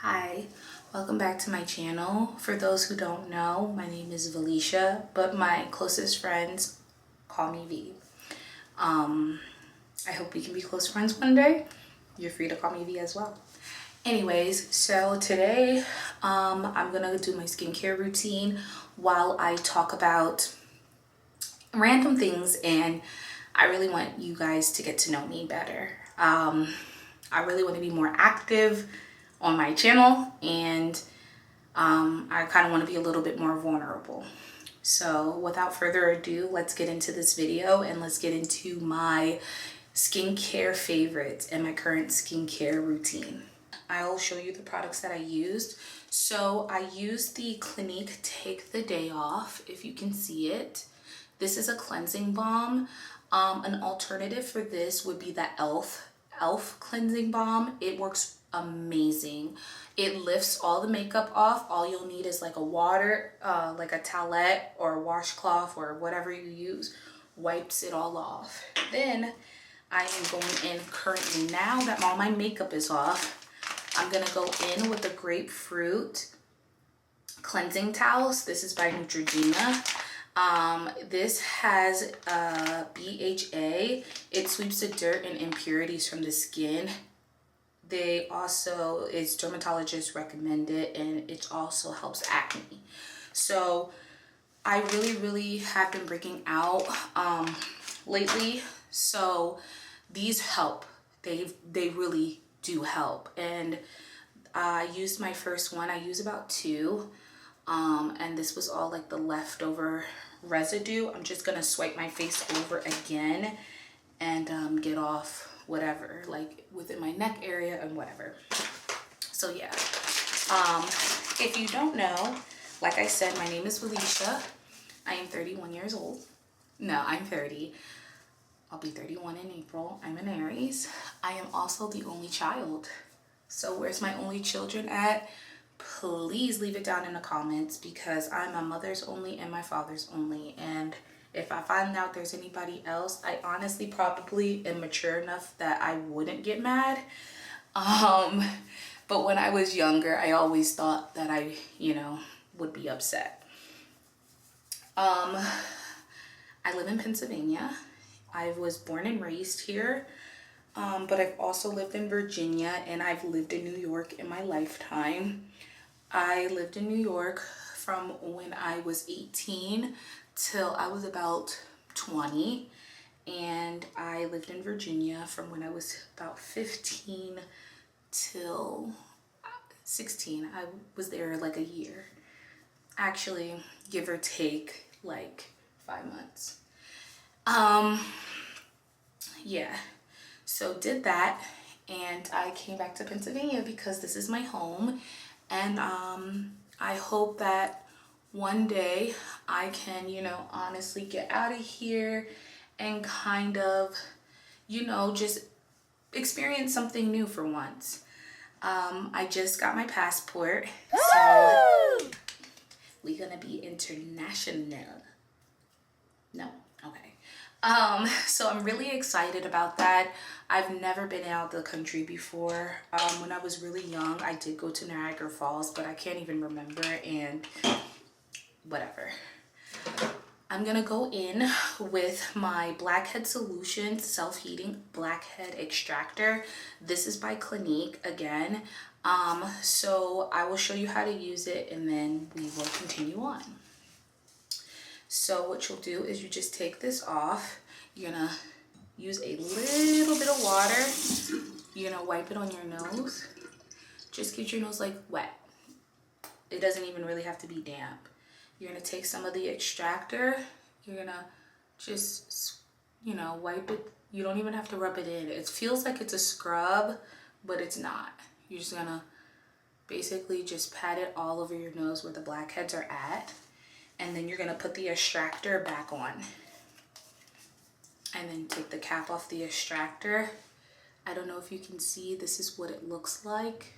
Hi, welcome back to my channel. For those who don't know, my name is Valesha, but my closest friends call me V. I hope we can be close friends one day. You're free to call me V as well. Anyways, so today I'm gonna do my skincare routine while I talk about random things, and I really want you guys to get to know me better. I really want to be more active on my channel, and I kind of want to be a little bit more vulnerable. So without further ado, let's get into this video and let's get into my skincare favorites and my current skincare routine. I'll show you the products that I used. So I used the Clinique Take the Day Off, if you can see it. This is a cleansing balm. An alternative for this would be the e.l.f. cleansing balm. It works amazing. It lifts all the makeup off. All you'll need is like a water, like a towelette or a washcloth or whatever you use, wipes it all off. Then I am going in currently, now that all my makeup is off, I'm gonna go in with the grapefruit cleansing towels. This is by Neutrogena. This has BHA. It sweeps the dirt and impurities from the skin. They also, it's dermatologist recommended, and it also helps acne. So I really have been breaking out lately, so these help. They really do help. And I used my first one. I used about two, and this was all like the leftover residue. I'm just gonna swipe my face over again and get off whatever, like within my neck area and whatever. So yeah, if you don't know, like I said, my name is Valesha. I am 31 years old. No, I'm 30. I'll be 31 in April. I'm an Aries. I am also the only child. So where's my only children at? Please leave it down in the comments, because I'm my mother's only and my father's only. And if I find out there's anybody else, I honestly probably am mature enough that I wouldn't get mad. But when I was younger, I always thought that I, would be upset. I live in Pennsylvania. I was born and raised here, but I've also lived in Virginia, and I've lived in New York in my lifetime. I lived in New York from when I was 18 till I was about 20, and I lived in Virginia from when I was about 15 till 16. I was there like a year, actually, give or take like 5 months. Yeah, so did that, and I came back to Pennsylvania because this is my home, and I hope that one day I can, honestly get out of here and kind of, just experience something new for once. I just got my passport, so we're gonna be international. No, okay. So I'm really excited about that. I've never been out of the country before. When I was really young, I did go to Niagara Falls, but I can't even remember, and whatever. I'm gonna go in with my Blackhead Solution Self-Heating Blackhead Extractor. This is by Clinique again. So I will show you how to use it, and then we will continue on. So what you'll do is you just take this off. You're gonna use a little bit of water. You're gonna wipe it on your nose. Just get your nose like wet. It doesn't even really have to be damp. You're gonna take some of the extractor. You're gonna just, wipe it. You don't even have to rub it in. It feels like it's a scrub, but it's not. You're just gonna basically just pat it all over your nose where the blackheads are at. And then you're gonna put the extractor back on. And then take the cap off the extractor. I don't know if you can see, this is what it looks like.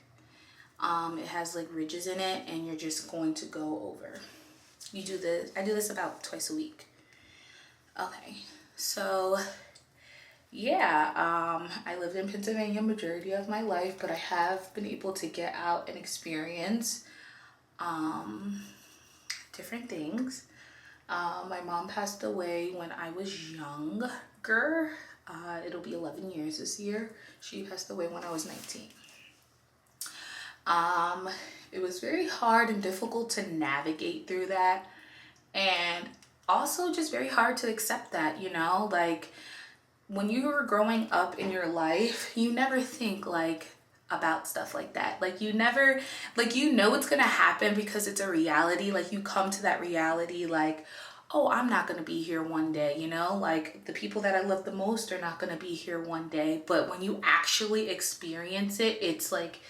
It has like ridges in it, and you're just going to go over. You do this, I do this about twice a week. Okay, so yeah, I lived in Pennsylvania majority of my life, but I have been able to get out and experience um, different things. My mom passed away when I was younger. It'll be 11 years this year. She passed away when I was 19. Um, it was very hard and difficult to navigate through that, and also just very hard to accept that, you know, like when you were growing up in your life, you never think like about stuff like that. Like you never, like, you know, it's gonna happen because it's a reality. Like you come to that reality like, oh, I'm not gonna be here one day, you know, like the people that I love the most are not gonna be here one day. But when you actually experience it, it's like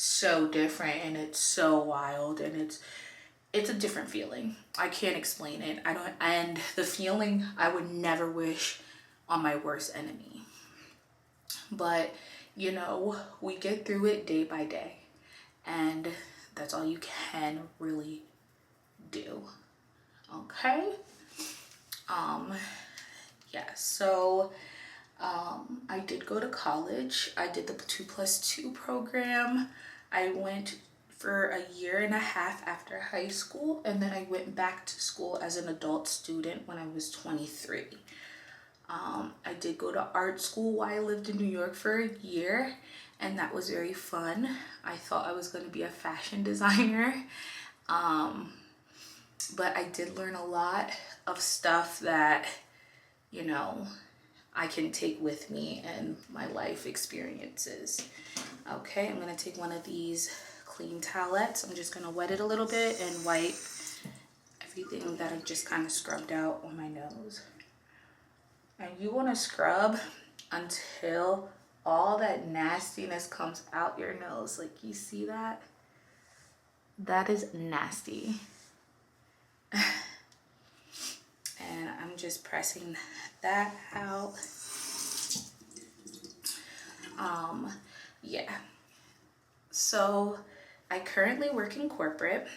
so different and it's so wild, and it's a different feeling. I can't explain it. I don't, and the feeling I would never wish on my worst enemy. But, you know, we get through it day by day, and that's all you can really do. Okay? Um, yeah, so I did go to college. I did the 2+2 program. I went for a year and a half after high school, and then I went back to school as an adult student when I was 23. I did go to art school while I lived in New York for a year, and that was very fun. I thought I was going to be a fashion designer, but I did learn a lot of stuff that, you know, I can take with me and my life experiences. Okay, I'm going to take one of these clean towelettes. I'm just going to wet it a little bit and wipe everything that I just kind of scrubbed out on my nose. And you want to scrub until all that nastiness comes out your nose. Like, you see that? That is nasty. And I'm just pressing that out. Yeah. So I currently work in corporate,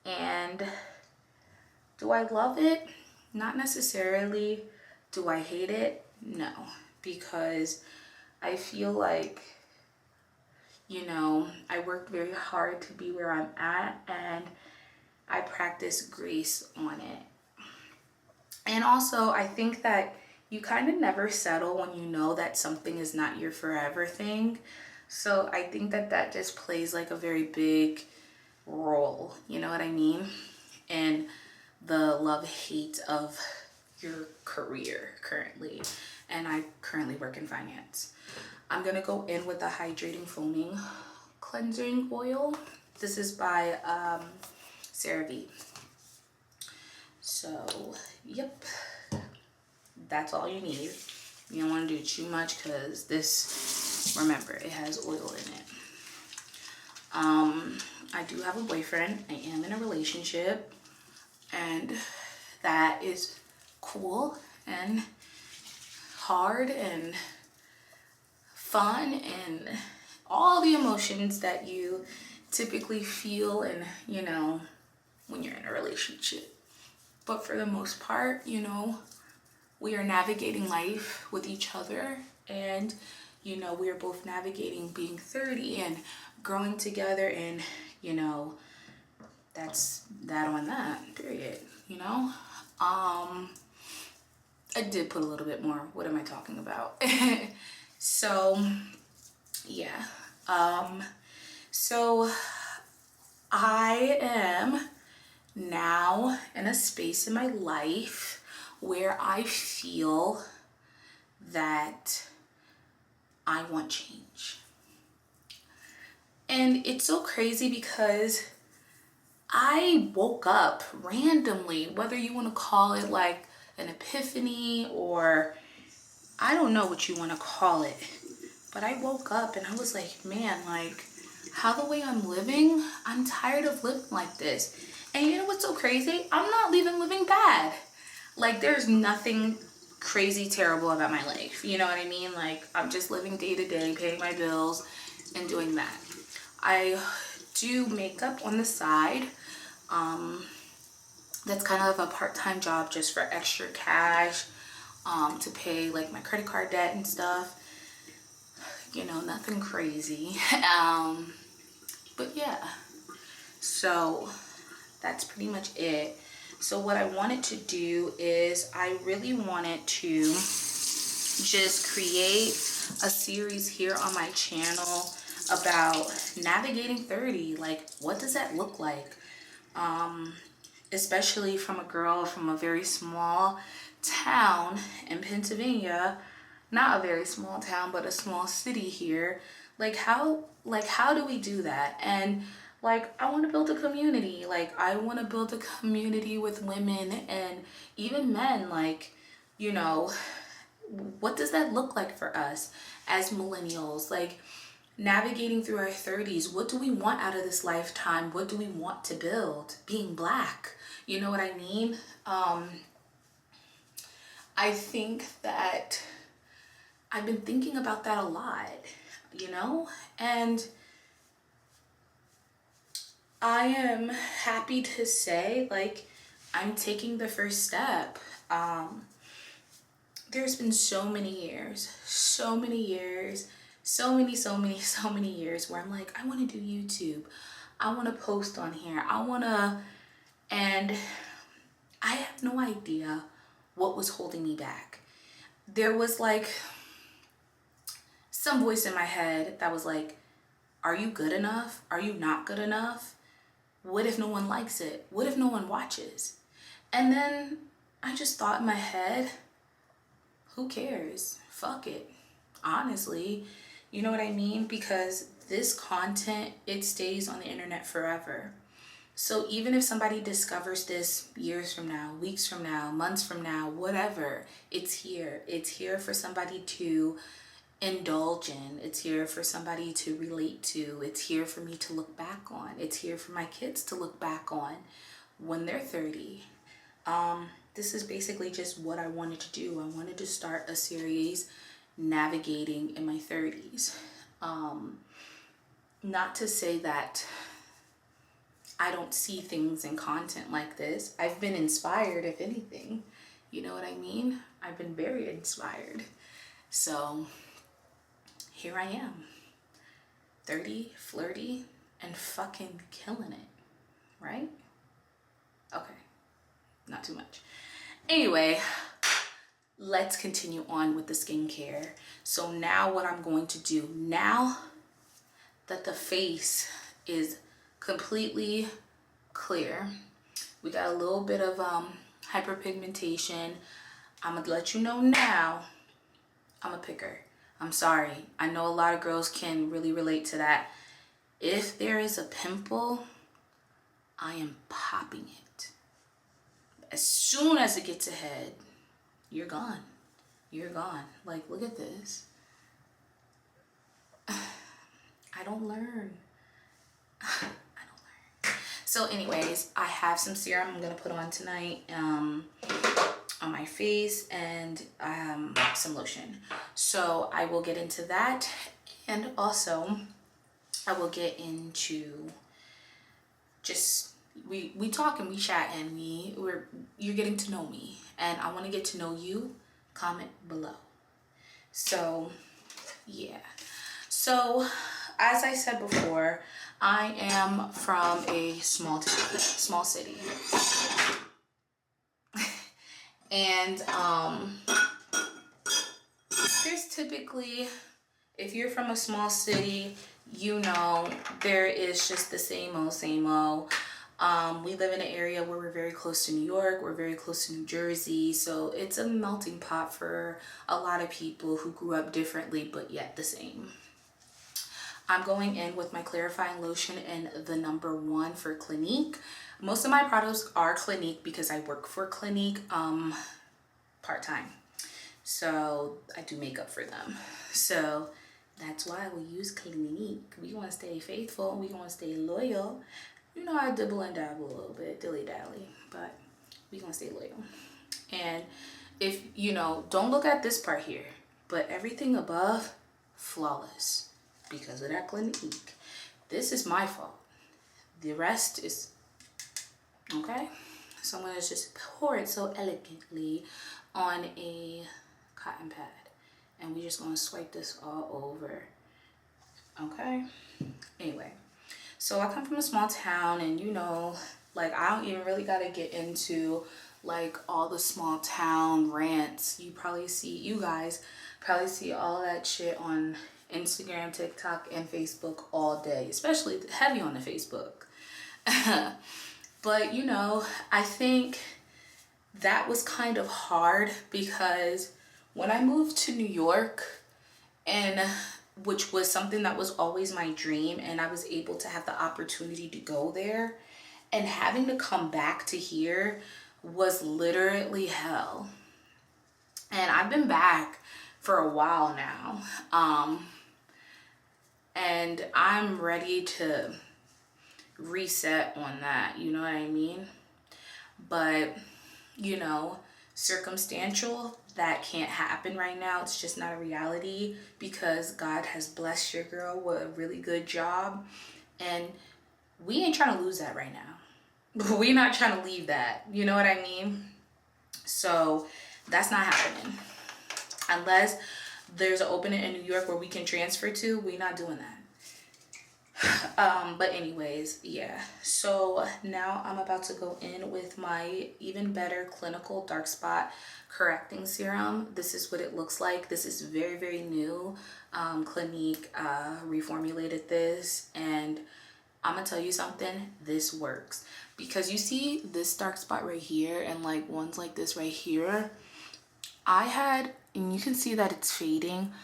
and do I love it? Not necessarily. Do I hate it? No, because I feel like, you know, I worked very hard to be where I'm at, and I practice grace on it. And also, I think that you kind of never settle when you know that something is not your forever thing. So I think that that just plays like a very big role, you know what I mean? And the love-hate of your career currently. And I currently work in finance. I'm gonna go in with the hydrating foaming cleansing oil. This is by CeraVe. So, yep, that's all you need. You don't want to do too much because this, remember, it has oil in it. I do have a boyfriend. I am in a relationship, and that is cool and hard and fun and all the emotions that you typically feel and, you know, when you're in a relationship. But for the most part, you know, we are navigating life with each other, and, you know, we are both navigating being 30 and growing together, and, you know, that's that on that, period, you know? I did put a little bit more. What am I talking about? So, yeah. So I am now in a space in my life where I feel that I want change. And it's so crazy because I woke up randomly, whether you want to call it like an epiphany or I don't know what you want to call it, but I woke up and I was like, man, like, how the way I'm living, I'm tired of living like this. And you know what's so crazy? I'm not even living bad. Like, there's nothing crazy terrible about my life. You know what I mean? Like, I'm just living day to day, paying my bills and doing that. I do makeup on the side. That's kind of a part-time job just for extra cash. to pay like my credit card debt and stuff. You know, nothing crazy. But yeah, so that's pretty much it. So what I wanted to do is I really wanted to just create a series here on my channel about navigating 30. Like, what does that look like? Especially from a girl from a very small town in Pennsylvania. Not a very small town, but a small city here. Like how do we do that? And like, I want to build a community. Like, I want to build a community with women and even men. Like, you know, what does that look like for us as millennials? Like, navigating through our 30s, what do we want out of this lifetime? What do we want to build? Being Black, you know what I mean? I think that I've been thinking about that a lot, you know? And I am happy to say, like, I'm taking the first step. There's been so many years where I'm like, I want to do YouTube. I want to post on here. And I have no idea what was holding me back. There was like some voice in my head that was like, are you good enough? Are you not good enough? What if no one likes it? What if no one watches? And then I just thought in my head, who cares? Fuck it. Honestly, you know what I mean? Because this content, it stays on the internet forever. So even if somebody discovers this years from now, weeks from now, months from now, whatever, it's here. It's here for somebody to indulge in. It's here for somebody to relate to. It's here for me to look back on. It's here for my kids to look back on when they're 30. This is basically just what I wanted to do. I wanted to start a series navigating in my 30s. Not to say that I don't see things in content like this. I've been inspired, if anything. You know what I mean? I've been very inspired. So here I am, 30, flirty, and fucking killing it, right? Okay, not too much. Anyway, let's continue on with the skincare. So now what I'm going to do, now that the face is completely clear, we got a little bit of hyperpigmentation. I'm gonna let you know now, I'm a picker. I'm sorry. I know a lot of girls can really relate to that. If there is a pimple, I am popping it. As soon as it gets ahead, you're gone. You're gone. Like, look at this. I don't learn. So anyways, I have some serum I'm gonna put on tonight on my face, and some lotion. So I will get into that, and also I will get into just we talk and we chat, and you're getting to know me, and I want to get to know you. Comment below. So yeah. So as I said before, I am from a small city. And there's typically, if you're from a small city, you know, there is just the same old. We live in an area where we're very close to New York, we're very close to New Jersey, so it's a melting pot for a lot of people who grew up differently but yet the same. I'm going in with my clarifying lotion in the #1 for Clinique. Most of my products are Clinique because I work for Clinique part-time. So I do makeup for them. So that's why we use Clinique. We want to stay faithful. We want to stay loyal. You know, I dibble and dabble a little bit, dilly-dally, but we gonna stay loyal. And if, you know, don't look at this part here, but everything above, flawless. Because of that Clinique. This is my fault. The rest is okay. So I'm gonna just pour it so elegantly on a cotton pad. And we're just gonna swipe this all over, okay? Anyway, so I come from a small town, and you know, like, I don't even really gotta get into like all the small town rants. You guys probably see all that shit on Instagram, TikTok, and Facebook all day, especially heavy on the Facebook. But you know, I think that was kind of hard because when I moved to New York, and which was something that was always my dream, and I was able to have the opportunity to go there, and having to come back to here was literally hell. And I've been back for a while now, and I'm ready to reset on that, you know what I mean? But you know, circumstantial, that can't happen right now. It's just not a reality, because God has blessed your girl with a really good job, and we ain't trying to lose that right now. We're not trying to leave that, you know what I mean? So that's not happening unless there's an opening in New York where we can transfer to. We're not doing that. But anyways, yeah, so now I'm about to go in with my Even Better Clinical Dark Spot Correcting Serum. This is what it looks like. This is very, very new. Clinique reformulated this, and I'm gonna tell you something, this works. Because you see this dark spot right here, and like ones like this right here, and you can see that it's fading.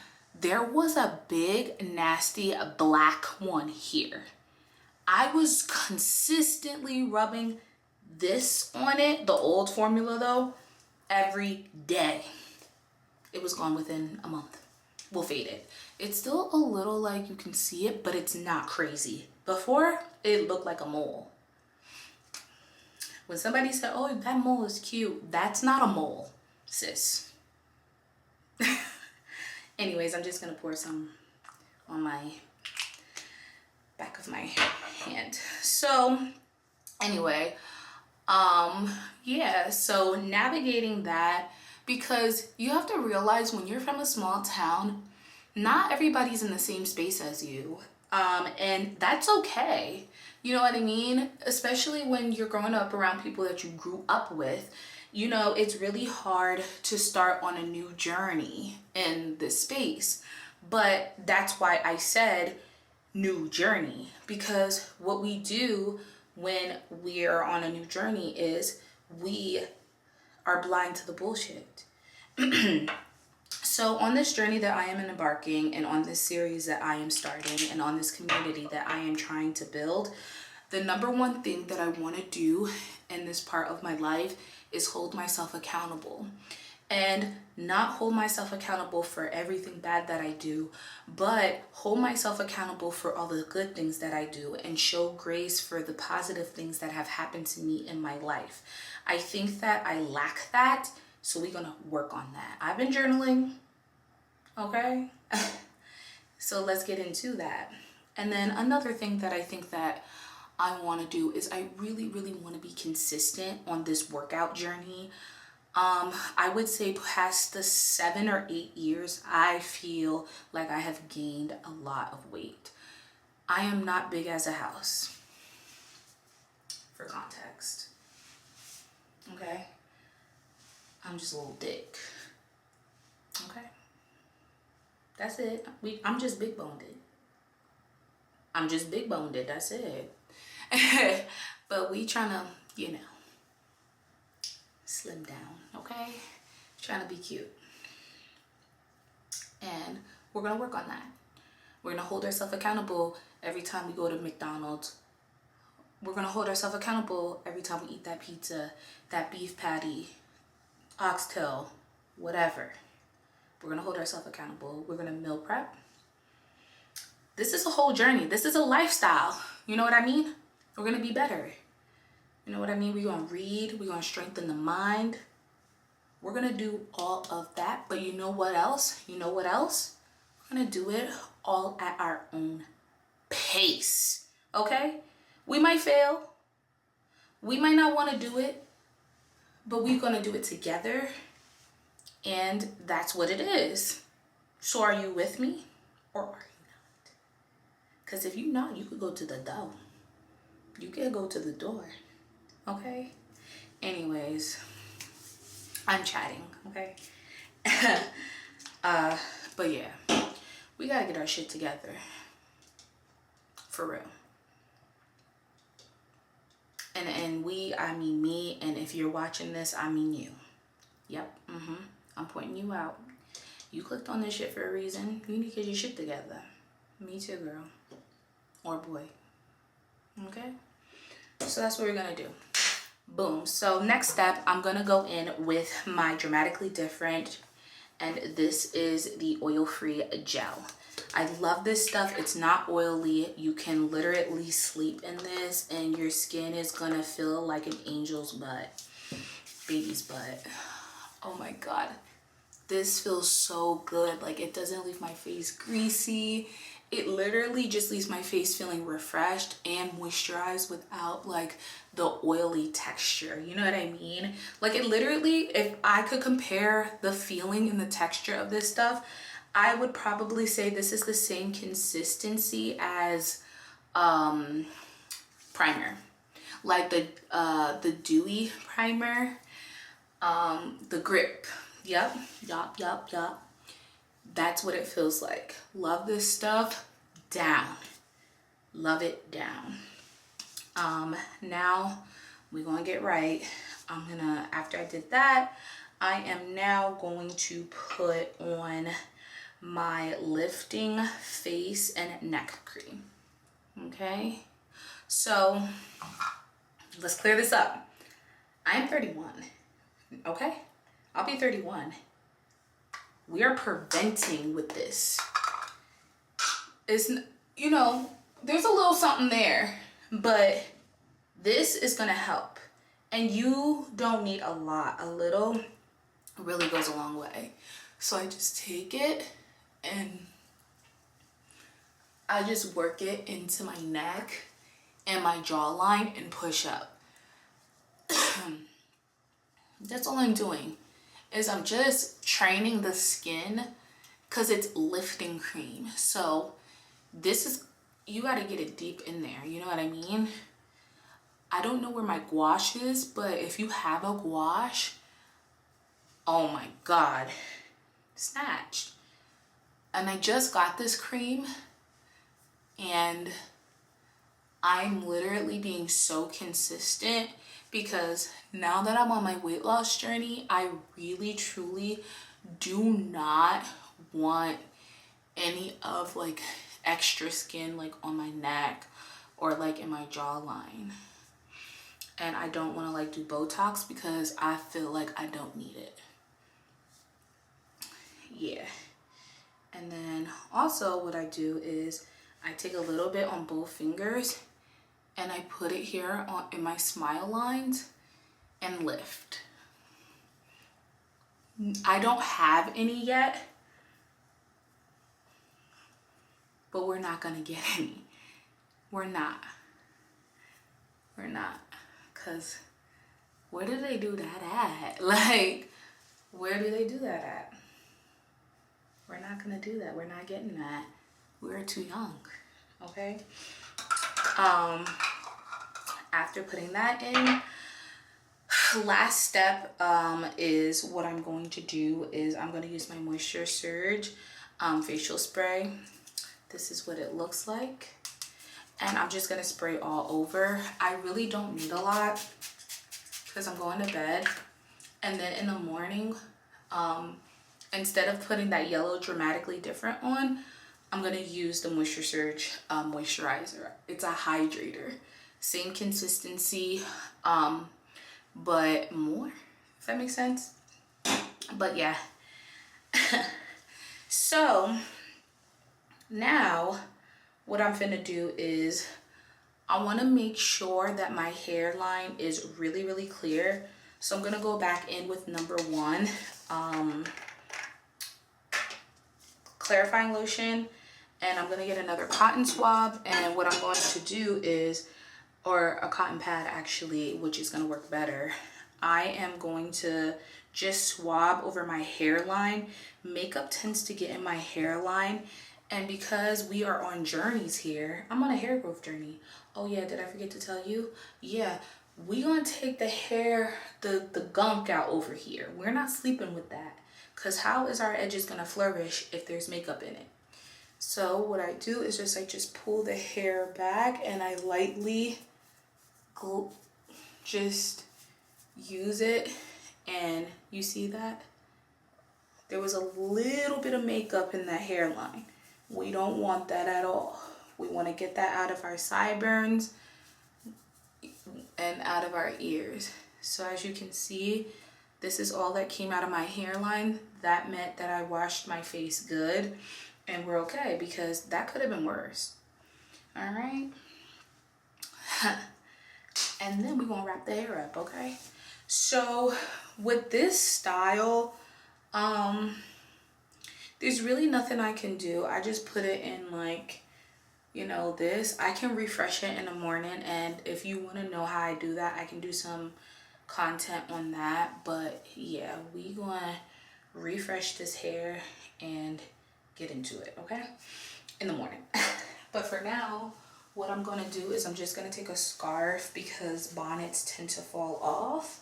There was a big, nasty black one here. I was consistently rubbing this on it, the old formula though, every day. It was gone within a month. We'll fade it. It's still a little, like, you can see it, but it's not crazy. Before, it looked like a mole. When somebody said, oh, that mole is cute, that's not a mole, sis. Anyways, I'm just gonna pour some on my back of my hand. So anyway, yeah, so navigating that, because you have to realize when you're from a small town, not everybody's in the same space as you. And that's okay. You know what I mean? Especially when you're growing up around people that you grew up with. You know, it's really hard to start on a new journey in this space. But that's why I said new journey, because what we do when we are on a new journey is we are blind to the bullshit. So on this journey that I am embarking, and on this series that I am starting, and on this community that I am trying to build, the number one thing that I want to do in this part of my life is hold myself accountable. And not hold myself accountable for everything bad that I do, but hold myself accountable for all the good things that I do, and show grace for the positive things that have happened to me in my life. I think that I lack that, so we're gonna work on that. I've been journaling, okay? So let's get into that. And then another thing that I think that I want to do is I really, really want to be consistent on this workout journey. I would say past the 7 or 8 years, I feel like I have gained a lot of weight. I am not big as a house, for context. Okay? I'm just a little dick. Okay? That's it. I'm just big boned. I'm just big boned. That's it. But we trying to, you know, slim down, okay? Trying to be cute. And we're gonna work on that. We're gonna hold ourselves accountable every time we go to McDonald's. We're gonna hold ourselves accountable every time we eat that pizza, that beef patty, oxtail, whatever. We're gonna hold ourselves accountable. We're gonna meal prep. This is a whole journey. This is a lifestyle. You know what I mean? We're gonna be better. You know what I mean? We're gonna read. We're gonna strengthen the mind. We're gonna do all of that. But you know what else? You know what else? We're gonna do it all at our own pace. Okay? We might fail. We might not want to do it, but we're gonna do it together. And that's what it is. So are you with me or are you not? Because if you're not, you could go to the door. You could go to the door. Okay? Anyways, I'm chatting, okay? But yeah, we gotta get our shit together. For real. And we, I mean me, and if you're watching this, I mean you. Yep, I'm pointing you out. You clicked on this shit for a reason. You need to get your shit together. Me too, girl. Or boy. Okay? So that's what we're gonna do. Boom. So next step, I'm gonna go in with my Dramatically Different, and this is the oil-free gel. I love this stuff. It's not oily. You can literally sleep in this and your skin is gonna feel like an angel's butt, baby's butt. Oh my God. This feels so good. Like, it doesn't leave my face greasy. It literally just leaves my face feeling refreshed and moisturized without like the oily texture. You know what I mean? Like, it literally, if I could compare the feeling and the texture of this stuff, I would probably say this is the same consistency as primer. Like the dewy primer, the grip. Yep. That's what it feels like. Love this stuff. Down. Love it down. Now we're gonna get right. After I did that, I am now going to put on my lifting face and neck cream. Okay, so let's clear this up. I am 31. Okay, I'll be 31. We are preventing with this. It's, you know, there's a little something there, but this is gonna help. And you don't need a lot. A little really goes a long way. So I just take it and I just work it into my neck and my jawline and push up. That's all I'm doing, is I'm just training the skin because it's lifting cream. So this is, you got to get it deep in there. You know what I mean? I don't know where my gouache is, but if you have a gouache, oh my God, snatched. And I just got this cream and I'm literally being so consistent because now that I'm on my weight loss journey, I really truly do not want any of like extra skin like on my neck or like in my jawline. And I don't want to like do Botox because I feel like I don't need it. Yeah. And then also what I do is I take a little bit on both fingers and I put it here on in my smile lines and lift. I don't have any yet, but we're not gonna get any. We're not. Cause where do they do that at? Like, where do they do that at? We're not gonna do that. We're not getting that. We're too young. Okay. After putting that in, last step is what I'm going to do is I'm going to use my Moisture Surge facial spray. This is what it looks like. And I'm just going to spray all over. I really don't need a lot because I'm going to bed. And then in the morning, instead of putting that yellow Dramatically Different on, I'm going to use the Moisture Surge moisturizer. It's a hydrator. Same consistency, but more, if that makes sense. But yeah. So now what I'm finna do is I want to make sure that my hairline is really, really clear. So I'm gonna go back in with number 1, clarifying lotion, and I'm gonna get another cotton swab. And what I'm going to do is, or a cotton pad actually, which is gonna work better. I am going to just swab over my hairline. Makeup tends to get in my hairline, and because we are on journeys here, I'm on a hair growth journey. Oh yeah, did I forget to tell you? Yeah, we gonna take the hair, the gunk out over here. We're not sleeping with that, because how is our edges gonna flourish if there's makeup in it? So what I do is just I just pull the hair back and I lightly just use it, and you see that? There was a little bit of makeup in that hairline. We don't want that at all. We want to get that out of our sideburns and out of our ears. So as you can see, this is all that came out of my hairline. That meant that I washed my face good and we're okay, because that could have been worse. All right. And then we're gonna wrap the hair up, okay? So with this style, there's really nothing I can do. I just put it in, like, you know, this. I can refresh it in the morning, and if you want to know how I do that, I can do some content on that. But yeah, we gonna refresh this hair and get into it, okay, in the morning. But for now, what I'm gonna do is I'm just gonna take a scarf, because bonnets tend to fall off,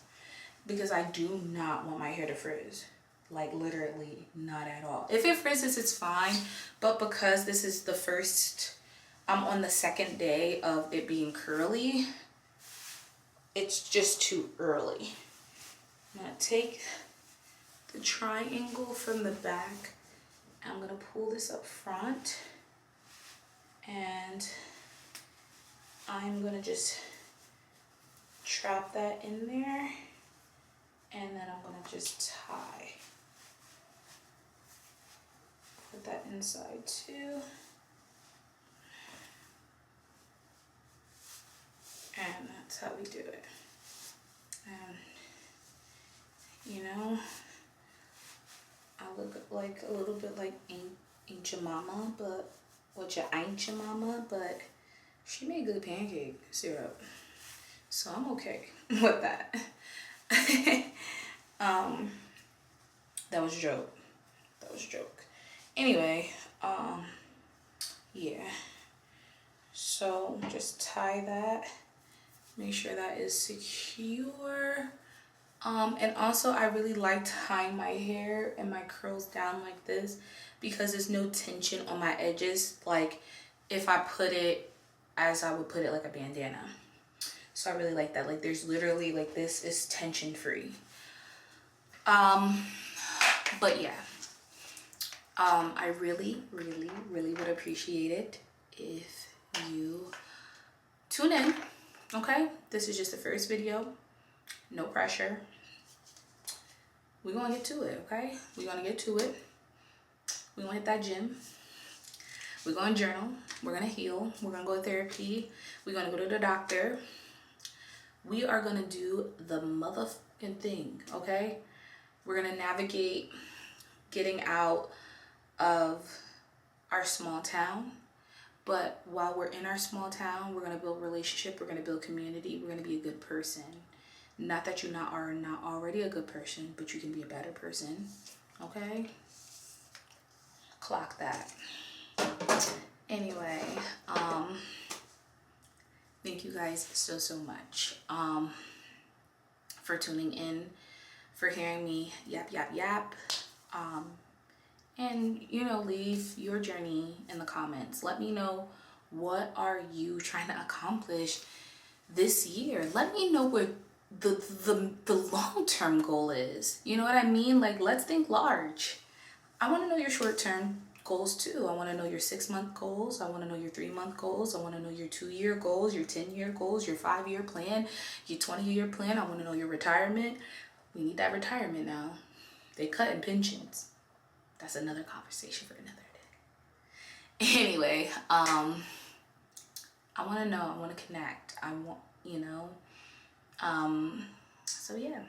because I do not want my hair to frizz. Like, literally not at all. If it frizzes, it's fine, but because this is the first, I'm on the second day of it being curly, it's just too early. I'm gonna take the triangle from the back, I'm gonna pull this up front, and I'm gonna just trap that in there, and then I'm gonna just tie. Put that inside too. And that's how we do it. And you know, I look like a little bit like ain't your mama, but what your ain't your mama, but she made good pancake syrup. So I'm okay with that. That was a joke. That was a joke. Anyway, yeah. So just tie that. Make sure that is secure. And also I really like tying my hair and my curls down like this, because there's no tension on my edges, like if I put it as I would put it like a bandana. So I really like that. Like, there's literally, like, this is tension free. But yeah, I really would appreciate it if you tune in. Okay, this is just the first video, no pressure. We're gonna get to it, okay? We're gonna get to it. We're gonna hit that gym. We're gonna journal. We're gonna heal. We're gonna go to therapy. We're gonna go to the doctor. We are gonna do the motherfucking thing, okay? We're gonna navigate getting out of our small town. But while we're in our small town, we're gonna build relationship. We're gonna build community. We're gonna be a good person. Not that you are not already a good person, but you can be a better person, okay? Clock that. Anyway, thank you guys so much for tuning in, for hearing me yap. And you know, leave your journey in the comments. Let me know, what are you trying to accomplish this year? Let me know what the long-term goal is. You know what I mean? Like, let's think large. I want to know your short-term goals too. I want to know your 6-month goals. I want to know your 3-month goals. I want to know your 2-year goals, your 10-year goals, your 5-year plan, your 20-year plan. I want to know your retirement. We need that retirement now. They cutting pensions. That's another conversation for another day. Anyway, I want to know. I want to connect. I want, you know. So yeah.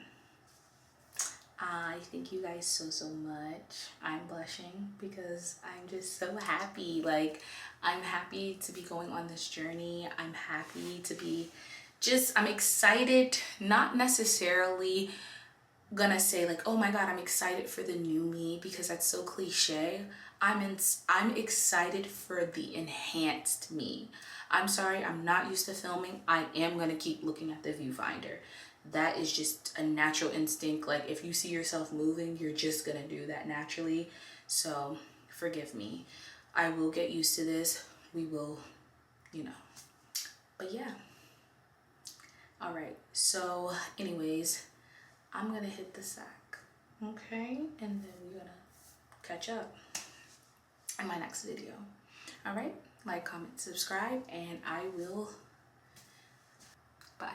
I thank you guys so much. I'm blushing because I'm just so happy. Like, I'm happy to be going on this journey. I'm happy to be I'm excited, not necessarily gonna say like, oh my god, I'm excited for the new me, because that's so cliche. I'm excited for the enhanced me. I'm sorry, I'm not used to filming. I am gonna keep looking at the viewfinder. That is just a natural instinct. Like, if you see yourself moving, you're just gonna do that naturally. So forgive me. I will get used to this. We will, you know. But yeah. All right. So anyways, I'm gonna hit the sack. Okay. And then we're gonna catch up in my next video. All right. Like, comment, subscribe, and I will. Bye.